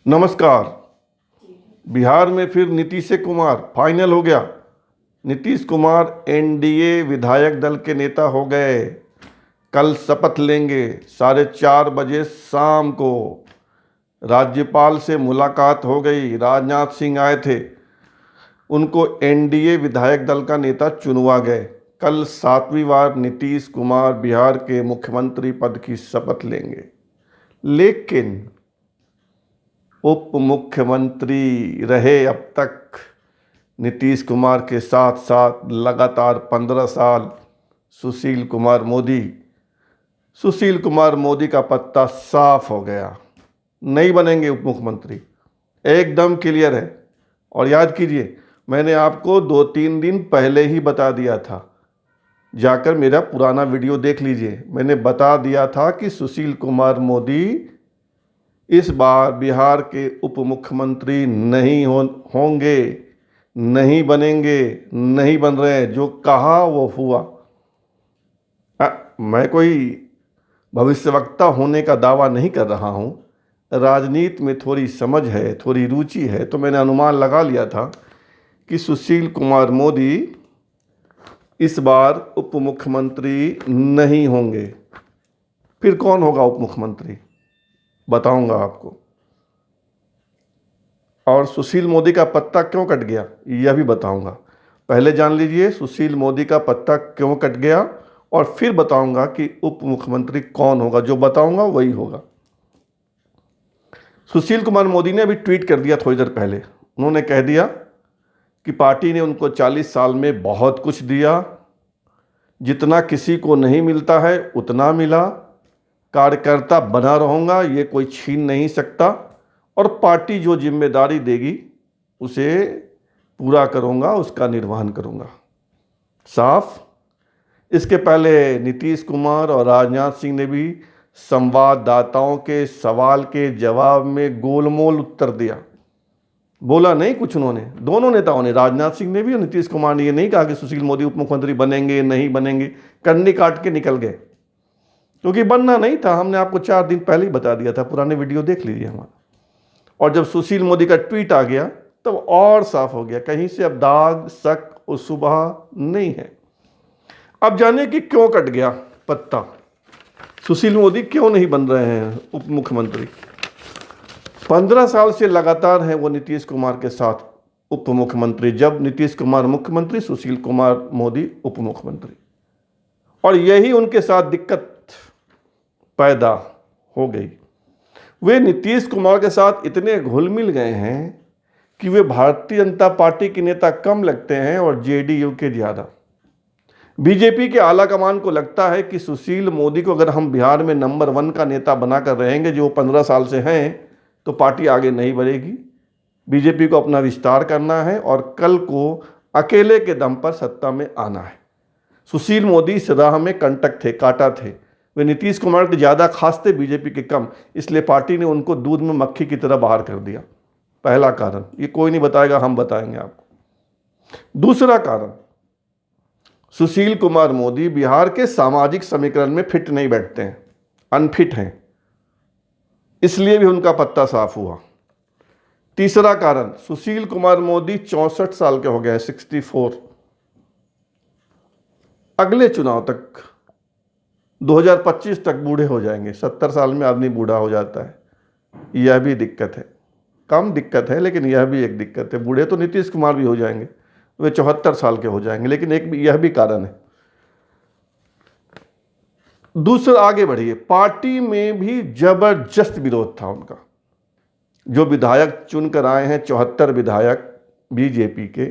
नमस्कार। बिहार में फिर नीतीश कुमार फाइनल हो गया। नीतीश कुमार एनडीए विधायक दल के नेता हो गए। कल शपथ लेंगे 4:30 बजे शाम को। राज्यपाल से मुलाकात हो गई, राजनाथ सिंह आए थे, उनको एनडीए विधायक दल का नेता चुनवा गए। कल 7वीं बार नीतीश कुमार बिहार के मुख्यमंत्री पद की शपथ लेंगे। लेकिन उप मुख्यमंत्री रहे अब तक नीतीश कुमार के साथ साथ लगातार 15 साल सुशील कुमार मोदी। सुशील कुमार मोदी का पत्ता साफ हो गया, नहीं बनेंगे उप मुख्यमंत्री, एकदम क्लियर है। और याद कीजिए, मैंने आपको 2-3 दिन पहले ही बता दिया था, जाकर मेरा पुराना वीडियो देख लीजिए। मैंने बता दिया था कि सुशील कुमार मोदी इस बार बिहार के उप मुख्यमंत्री नहीं होंगे, नहीं बनेंगे, नहीं बन रहे हैं। जो कहा वो हुआ। मैं कोई भविष्यवक्ता होने का दावा नहीं कर रहा हूँ। राजनीति में थोड़ी समझ है, थोड़ी रुचि है, तो मैंने अनुमान लगा लिया था कि सुशील कुमार मोदी इस बार उप मुख्यमंत्री नहीं होंगे। फिर कौन होगा उप मुख्यमंत्री, बताऊंगा आपको। और सुशील मोदी का पत्ता क्यों कट गया, यह भी बताऊंगा। पहले जान लीजिए सुशील मोदी का पत्ता क्यों कट गया, और फिर बताऊंगा कि उप मुख्यमंत्री कौन होगा। जो बताऊंगा वही होगा। सुशील कुमार मोदी ने अभी ट्वीट कर दिया थोड़ी देर पहले। उन्होंने कह दिया कि पार्टी ने उनको 40 साल में बहुत कुछ दिया, जितना किसी को नहीं मिलता है उतना मिला। कार्यकर्ता बना रहूँगा, ये कोई छीन नहीं सकता, और पार्टी जो जिम्मेदारी देगी उसे पूरा करूँगा, उसका निर्वहन करूँगा। साफ। इसके पहले नीतीश कुमार और राजनाथ सिंह ने भी संवाददाताओं के सवाल के जवाब में गोलमोल उत्तर दिया। बोला नहीं कुछ उन्होंने, दोनों नेताओं ने, राजनाथ सिंह ने भी और नीतीश कुमार ने, ये नहीं कहा कि सुशील मोदी उप मुख्यमंत्री बनेंगे नहीं बनेंगे। कन्नी काट के निकल गए, क्योंकि बनना नहीं था। हमने आपको 4 दिन पहले ही बता दिया था, पुराने वीडियो देख लीजिए हमारा। और जब सुशील मोदी का ट्वीट आ गया तब और साफ हो गया, कहीं से अब दाग शक और सुबह नहीं है। अब जाने कि क्यों कट गया पत्ता, सुशील मोदी क्यों नहीं बन रहे हैं उप मुख्यमंत्री। 15 साल से लगातार हैं वो नीतीश कुमार के साथ उप मुख्यमंत्री। जब नीतीश कुमार मुख्यमंत्री, सुशील कुमार मोदी उप मुख्यमंत्री, और यही उनके साथ दिक्कत पैदा हो गई। वे नीतीश कुमार के साथ इतने घुल मिल गए हैं कि वे भारतीय जनता पार्टी के नेता कम लगते हैं और जेडीयू के ज़्यादा। बीजेपी के आला कमान को लगता है कि सुशील मोदी को अगर हम बिहार में नंबर 1 का नेता बनाकर रहेंगे, जो 15 साल से हैं, तो पार्टी आगे नहीं बढ़ेगी। बीजेपी को अपना विस्तार करना है और कल को अकेले के दम पर सत्ता में आना है। सुशील मोदी इस राह में कंटक थे, कांटा थे। वे नीतीश कुमार के ज़्यादा खास थे, बीजेपी के कम, इसलिए पार्टी ने उनको दूध में मक्खी की तरह बाहर कर दिया। पहला कारण, ये कोई नहीं बताएगा, हम बताएंगे आपको। दूसरा कारण, सुशील कुमार मोदी बिहार के सामाजिक समीकरण में फिट नहीं बैठते हैं, अनफिट हैं, इसलिए भी उनका पत्ता साफ हुआ। तीसरा कारण, सुशील कुमार मोदी 64 साल के हो गए हैं, 64। अगले चुनाव तक 2025 तक बूढ़े हो जाएंगे। 70 साल में आदमी बूढ़ा हो जाता है, यह भी दिक्कत है। कम दिक्कत है लेकिन यह भी एक दिक्कत है। बूढ़े तो नीतीश कुमार भी हो जाएंगे, वे 74 साल के हो जाएंगे, लेकिन यह भी कारण है। दूसरा, आगे बढ़िए, पार्टी में भी जबरदस्त विरोध था उनका। जो विधायक चुनकर आए हैं, 74 विधायक बीजेपी के,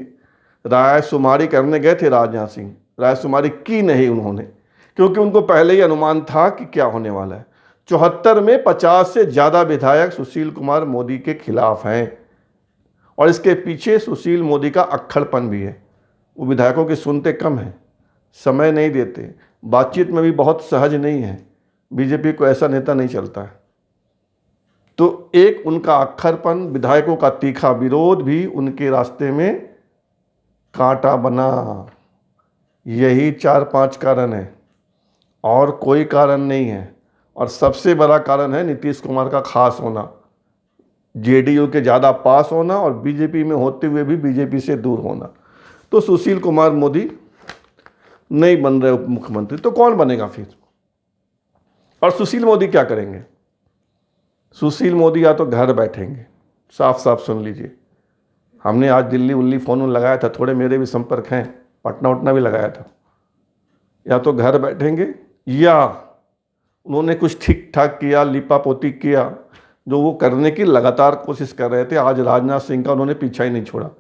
रायशुमारी करने गए थे राजनाथ सिंह, रायशुमारी की नहीं उन्होंने, क्योंकि उनको पहले ही अनुमान था कि क्या होने वाला है। 74 में 50 से ज़्यादा विधायक सुशील कुमार मोदी के खिलाफ हैं, और इसके पीछे सुशील मोदी का अक्खड़पन भी है। वो विधायकों की सुनते कम हैं, समय नहीं देते, बातचीत में भी बहुत सहज नहीं है। बीजेपी को ऐसा नेता नहीं चलता है। तो एक उनका अक्खड़पन, विधायकों का तीखा विरोध भी उनके रास्ते में कांटा बना। यही 4-5 कारण है, और कोई कारण नहीं है। और सबसे बड़ा कारण है नीतीश कुमार का खास होना। जेडीयू के ज़्यादा पास होना और बीजेपी में होते हुए भी बीजेपी से दूर होना। तो सुशील कुमार मोदी नहीं बन रहे उप मुख्यमंत्री, तो कौन बनेगा फिर? और सुशील मोदी क्या करेंगे? सुशील मोदी या तो घर बैठेंगे, साफ साफ सुन लीजिए। हमने आज दिल्ली उल्ली फ़ोन लगाया था, थोड़े मेरे भी संपर्क हैं, पटना उटना भी लगाया था। या तो घर बैठेंगे या उन्होंने कुछ ठीक ठाक किया, लिपा पोती किया, जो वो करने की लगातार कोशिश कर रहे थे। आज राजनाथ सिंह का उन्होंने पीछा ही नहीं छोड़ा।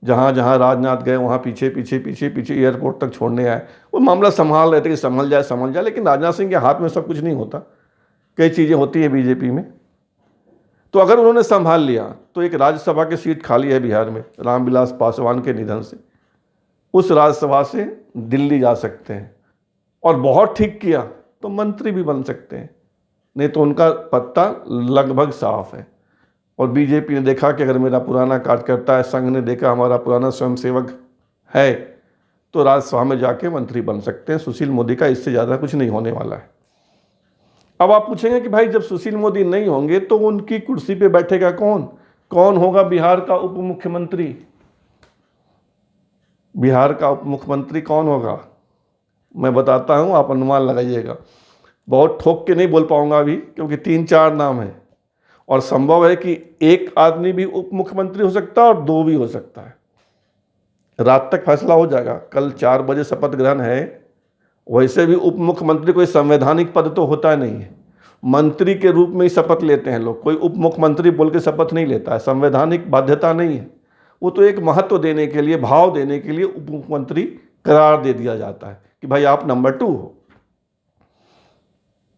जहाँ जहाँ राजनाथ गए वहाँ पीछे पीछे पीछे पीछे एयरपोर्ट तक छोड़ने आए। वो मामला संभाल रहे थे कि संभल जाए, लेकिन राजनाथ सिंह के हाथ में सब कुछ नहीं होता, कई चीज़ें होती हैं बीजेपी में। तो अगर उन्होंने संभाल लिया तो एक राज्यसभा की सीट खाली है बिहार में, रामविलास पासवान के निधन से, उस राज्यसभा से दिल्ली जा सकते हैं और बहुत ठीक किया तो मंत्री भी बन सकते हैं, नहीं तो उनका पत्ता लगभग साफ है। और बीजेपी ने देखा कि अगर मेरा पुराना कार्यकर्ता है, संघ ने देखा हमारा पुराना स्वयंसेवक है, तो राज्यसभा में जाके मंत्री बन सकते हैं। सुशील मोदी का इससे ज़्यादा कुछ नहीं होने वाला है। अब आप पूछेंगे कि भाई जब सुशील मोदी नहीं होंगे तो उनकी कुर्सी पे बैठेगा कौन? कौन होगा बिहार का उप मुख्यमंत्री? बिहार का उप मुख्यमंत्री कौन होगा? मैं बताता हूं, आप अनुमान लगाइएगा। बहुत ठोक के नहीं बोल पाऊंगा अभी, क्योंकि 3-4 नाम है और संभव है कि एक आदमी भी उप मुख्यमंत्री हो सकता है और 2 भी हो सकता है। रात तक फैसला हो जाएगा। कल 4 बजे शपथ ग्रहण है। वैसे भी उप मुख्यमंत्री कोई संवैधानिक पद तो होता नहीं है, मंत्री के रूप में ही शपथ लेते हैं लोग। कोई उप मुख्यमंत्री बोल के शपथ नहीं लेता है, संवैधानिक बाध्यता नहीं है। वो तो एक महत्व देने के लिए, भाव देने के लिए उप मुख्यमंत्री करार दे दिया जाता है कि भाई आप नंबर 2 हो।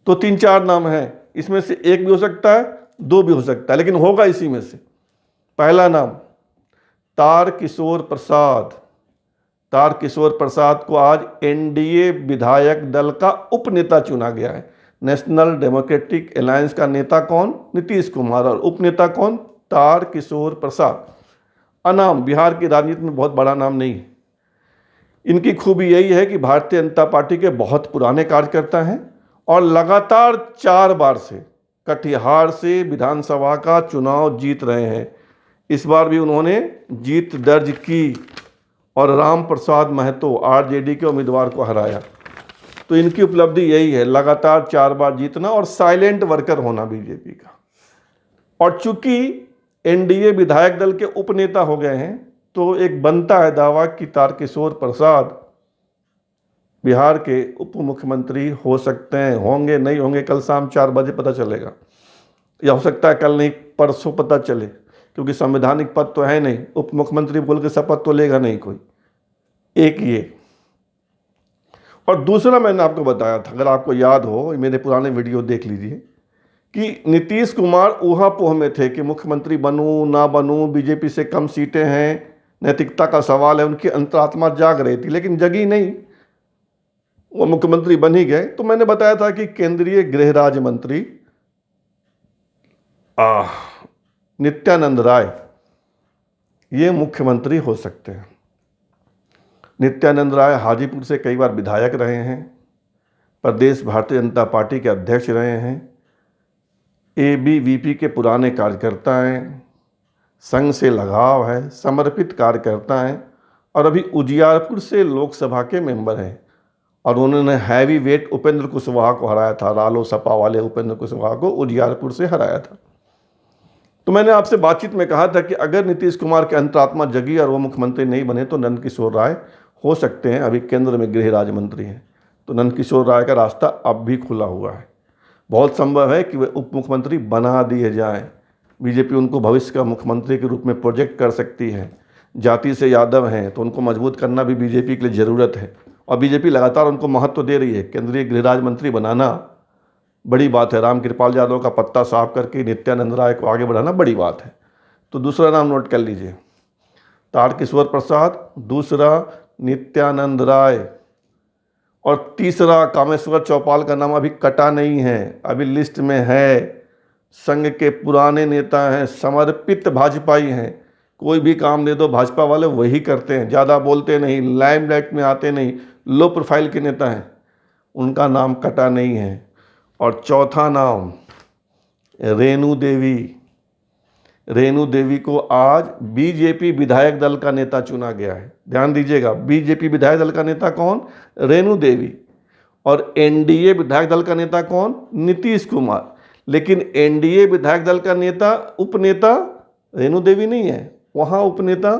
तो 3-4 नाम हैं, इसमें से एक भी हो सकता है, 2 भी हो सकता है, लेकिन होगा इसी में से। पहला नाम तारकिशोर प्रसाद। तारकिशोर प्रसाद को आज एनडीए विधायक दल का उपनेता चुना गया है। नेशनल डेमोक्रेटिक अलायंस का नेता कौन? नीतीश कुमार। और उपनेता कौन? तारकिशोर प्रसाद। अनाम, बिहार की राजनीति में बहुत बड़ा नाम नहीं है। इनकी खूबी यही है कि भारतीय जनता पार्टी के बहुत पुराने कार्यकर्ता हैं और लगातार 4 बार से कटिहार से विधानसभा का चुनाव जीत रहे हैं। इस बार भी उन्होंने जीत दर्ज की और राम प्रसाद महतो आरजेडी के उम्मीदवार को हराया। तो इनकी उपलब्धि यही है, लगातार 4 बार जीतना और साइलेंट वर्कर होना बीजेपी का। और चूंकि एनडीए विधायक दल के उपनेता हो गए हैं, तो एक बनता है दावा कि तारकिशोर प्रसाद बिहार के उप मुख्यमंत्री हो सकते हैं। होंगे नहीं होंगे कल शाम 4 बजे पता चलेगा, या हो सकता है कल नहीं परसों पता चले, क्योंकि संवैधानिक पद तो है नहीं। उप मुख्यमंत्री बोल के शपथ तो लेगा नहीं कोई। एक ये, और दूसरा मैंने आपको बताया था, अगर आपको याद हो, मेरे पुराने वीडियो देख लीजिए, कि नीतीश कुमार ऊहापोह में थे कि मुख्यमंत्री बनूं ना बनूं, बीजेपी से कम सीटें हैं, नैतिकता का सवाल है। उनकी अंतरात्मा जाग रही थी, लेकिन जगी नहीं, वो मुख्यमंत्री बन ही गए। तो मैंने बताया था कि केंद्रीय गृह राज्य मंत्री नित्यानंद राय ये मुख्यमंत्री हो सकते हैं। नित्यानंद राय हाजीपुर से कई बार विधायक रहे हैं, प्रदेश भारतीय जनता पार्टी के अध्यक्ष रहे हैं, एबीवीपी के पुराने कार्यकर्ता हैं, संघ से लगाव है, समर्पित कार्यकर्ता हैं और अभी उजियारपुर से लोकसभा के मेंबर हैं। और उन्होंने हैवी वेट उपेंद्र कुशवाहा को हराया था, रालोसपा वाले उपेंद्र कुशवाहा को उजियारपुर से हराया था। तो मैंने आपसे बातचीत में कहा था कि अगर नीतीश कुमार की अंतरात्मा जगी और वो मुख्यमंत्री नहीं बने तो नंदकिशोर राय हो सकते हैं। अभी केंद्र में गृह राज्य मंत्री हैं, तो नंदकिशोर राय का रास्ता अब भी खुला हुआ है। बहुत संभव है कि वे उप मुख्यमंत्री बना दिए जाएं। बीजेपी उनको भविष्य का मुख्यमंत्री के रूप में प्रोजेक्ट कर सकती है। जाति से यादव हैं तो उनको मजबूत करना भी बीजेपी के लिए ज़रूरत है, और बीजेपी लगातार उनको महत्व दे रही है। केंद्रीय गृह राज्य मंत्री बनाना बड़ी बात है। रामकृपाल यादव का पत्ता साफ करके नित्यानंद राय को आगे बढ़ाना बड़ी बात है। तो दूसरा नाम नोट कर लीजिए, तारकिशोर प्रसाद, दूसरा नित्यानंद राय, और तीसरा कामेश्वर चौपाल का नाम अभी कटा नहीं है, अभी लिस्ट में है। संघ के पुराने नेता हैं, समर्पित भाजपाई हैं। कोई भी काम दे दो भाजपा वाले वही करते हैं, ज़्यादा बोलते नहीं, लाइमलाइट में आते नहीं, लो प्रोफाइल के नेता हैं, उनका नाम कटा नहीं है। और चौथा नाम रेणु देवी, रेणु देवी को आज बीजेपी विधायक दल का नेता चुना गया है। ध्यान दीजिएगा, बीजेपी विधायक दल का नेता कौन? रेणु देवी। और एनडीए विधायक दल का नेता कौन? नीतीश कुमार। लेकिन एनडीए विधायक दल का नेता उपनेता रेणु देवी नहीं है, वहां उपनेता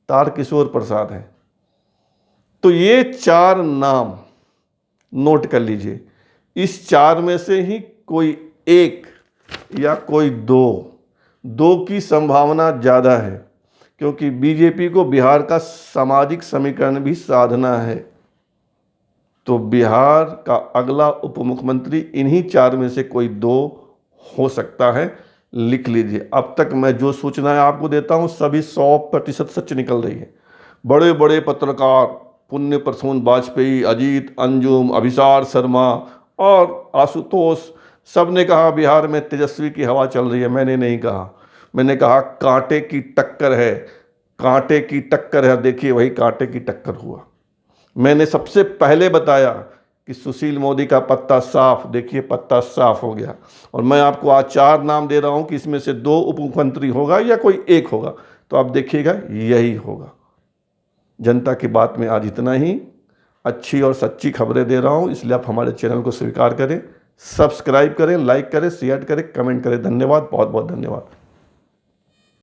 तारकिशोर प्रसाद है। तो ये 4 नाम नोट कर लीजिए। इस 4 में से ही कोई एक या कोई दो की संभावना ज़्यादा है, क्योंकि बीजेपी को बिहार का सामाजिक समीकरण भी साधना है। तो बिहार का अगला उप मुख्यमंत्री इन्हीं 4 में से कोई 2 हो सकता है। लिख लीजिए। अब तक मैं जो सूचनाएं आपको देता हूं सभी 100% सच निकल रही है। बड़े बड़े पत्रकार पुण्य प्रसून वाजपेयी, अजीत, अंजुम, अभिसार शर्मा और आशुतोष, सब ने कहा बिहार में तेजस्वी की हवा चल रही है। मैंने नहीं कहा, मैंने कहा कांटे की टक्कर है, कांटे की टक्कर है। देखिए वही कांटे की टक्कर हुआ। मैंने सबसे पहले बताया कि सुशील मोदी का पत्ता साफ, देखिए पत्ता साफ हो गया। और मैं आपको आज 4 नाम दे रहा हूं कि इसमें से 2 उप मुख्यमंत्री होगा या कोई एक होगा, तो आप देखिएगा यही होगा। जनता की बात में आज इतना ही। अच्छी और सच्ची खबरें दे रहा हूं, इसलिए आप हमारे चैनल को स्वीकार करें, सब्सक्राइब करें, लाइक करें, शेयर करें, कमेंट करें। धन्यवाद, बहुत बहुत धन्यवाद।